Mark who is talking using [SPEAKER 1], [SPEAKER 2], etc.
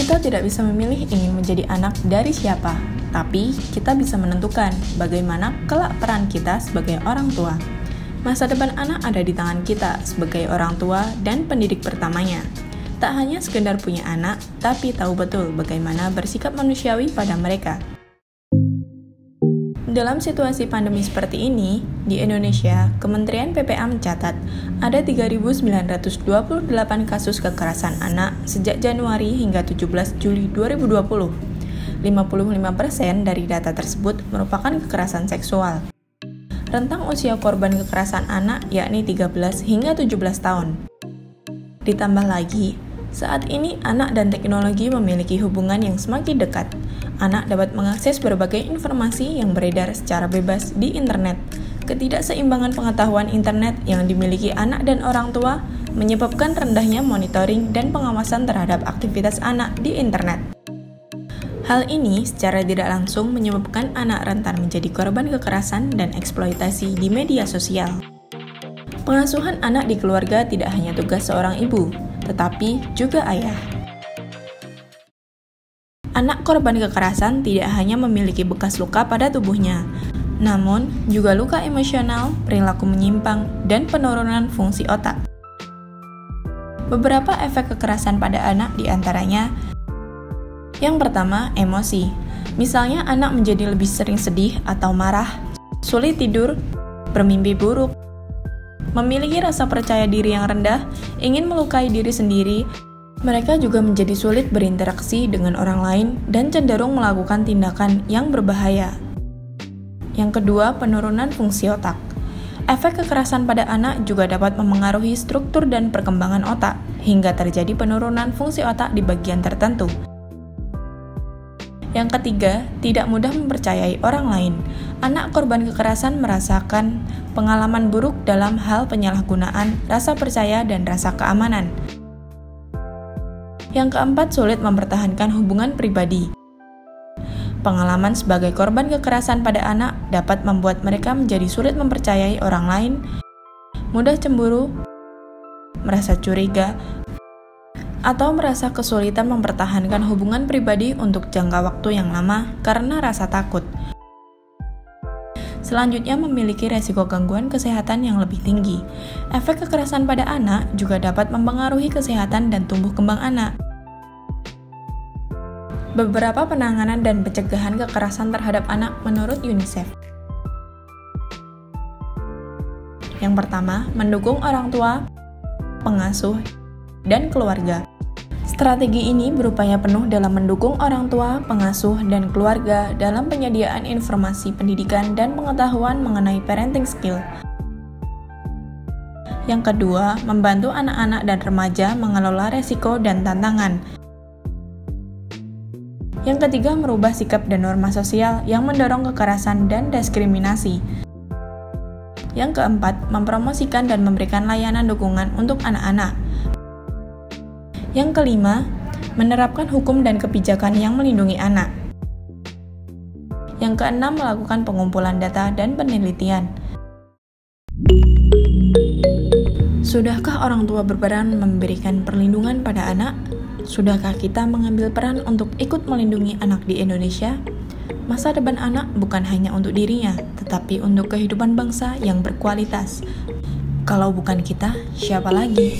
[SPEAKER 1] Kita tidak bisa memilih ingin menjadi anak dari siapa, tapi kita bisa menentukan bagaimana kelak peran kita sebagai orang tua. Masa depan anak ada di tangan kita sebagai orang tua dan pendidik pertamanya. Tak hanya sekedar punya anak, tapi tahu betul bagaimana bersikap manusiawi pada mereka. Dalam situasi pandemi seperti ini, di Indonesia, Kementerian PPA mencatat ada 3.928 kasus kekerasan anak sejak Januari hingga 17 Juli 2020. 55% dari data tersebut merupakan kekerasan seksual. Rentang usia korban kekerasan anak yakni 13 hingga 17 tahun. Ditambah lagi, saat ini anak dan teknologi memiliki hubungan yang semakin dekat. Anak dapat mengakses berbagai informasi yang beredar secara bebas di internet. Ketidakseimbangan pengetahuan internet yang dimiliki anak dan orang tua menyebabkan rendahnya monitoring dan pengawasan terhadap aktivitas anak di internet. Hal ini secara tidak langsung menyebabkan anak rentan menjadi korban kekerasan dan eksploitasi di media sosial. Pengasuhan anak di keluarga tidak hanya tugas seorang ibu, tetapi juga ayah. Anak korban kekerasan tidak hanya memiliki bekas luka pada tubuhnya, namun juga luka emosional, perilaku menyimpang, dan penurunan fungsi otak. Beberapa efek kekerasan pada anak diantaranya: yang pertama, emosi. Misalnya anak menjadi lebih sering sedih atau marah, sulit tidur, bermimpi buruk, memiliki rasa percaya diri yang rendah, ingin melukai diri sendiri. Mereka juga menjadi sulit berinteraksi dengan orang lain dan cenderung melakukan tindakan yang berbahaya. Yang kedua, penurunan fungsi otak. Efek kekerasan pada anak juga dapat memengaruhi struktur dan perkembangan otak, hingga terjadi penurunan fungsi otak di bagian tertentu. Yang ketiga, tidak mudah mempercayai orang lain. Anak korban kekerasan merasakan pengalaman buruk dalam hal penyalahgunaan, rasa percaya, dan rasa keamanan. Yang keempat, sulit mempertahankan hubungan pribadi. Pengalaman sebagai korban kekerasan pada anak dapat membuat mereka menjadi sulit mempercayai orang lain, mudah cemburu, merasa curiga, atau merasa kesulitan mempertahankan hubungan pribadi untuk jangka waktu yang lama karena rasa takut. Selanjutnya, memiliki resiko gangguan kesehatan yang lebih tinggi. Efek kekerasan pada anak juga dapat mempengaruhi kesehatan dan tumbuh kembang anak. Beberapa penanganan dan pencegahan kekerasan terhadap anak menurut UNICEF. Yang pertama, mendukung orang tua, pengasuh, dan keluarga. Strategi ini berupaya penuh dalam mendukung orang tua, pengasuh, dan keluarga dalam penyediaan informasi pendidikan dan pengetahuan mengenai parenting skill. Yang kedua, membantu anak-anak dan remaja mengelola resiko dan tantangan. Yang ketiga, merubah sikap dan norma sosial yang mendorong kekerasan dan diskriminasi. Yang keempat, mempromosikan dan memberikan layanan dukungan untuk anak-anak. Yang kelima, menerapkan hukum dan kebijakan yang melindungi anak. Yang keenam, melakukan pengumpulan data dan penelitian. Sudahkah orang tua berperan memberikan perlindungan pada anak? Sudahkah kita mengambil peran untuk ikut melindungi anak di Indonesia? Masa depan anak bukan hanya untuk dirinya, tetapi untuk kehidupan bangsa yang berkualitas. Kalau bukan kita, siapa lagi?